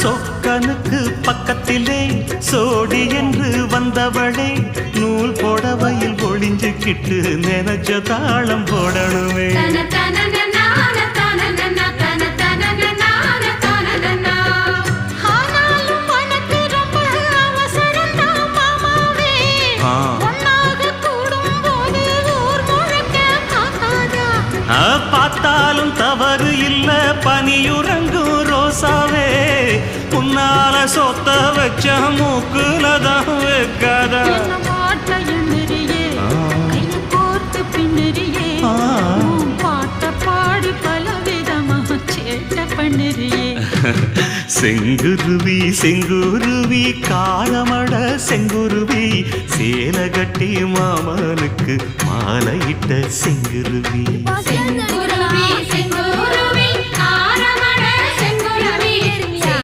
சொக்கனுக்கு பக்கத்திலே சோடி என்று வந்தவளே நூல் போடவையில் ஒளிஞ்சுக்கிட்டு நினைச்ச தாளம் போடணுமே. பார்த்தாலும் தவறு இல்ல பனியுறங்கும் ரோசாவே உன்னால சொத்த வச்ச மூக்குலதான் வைக்காதா. செங்குருவி செங்குருவி காரமட செங்குருவி சேல கட்டி மாமனுக்கு மாலையிட்ட செங்குருவி. செங்குருவி செங்குருவி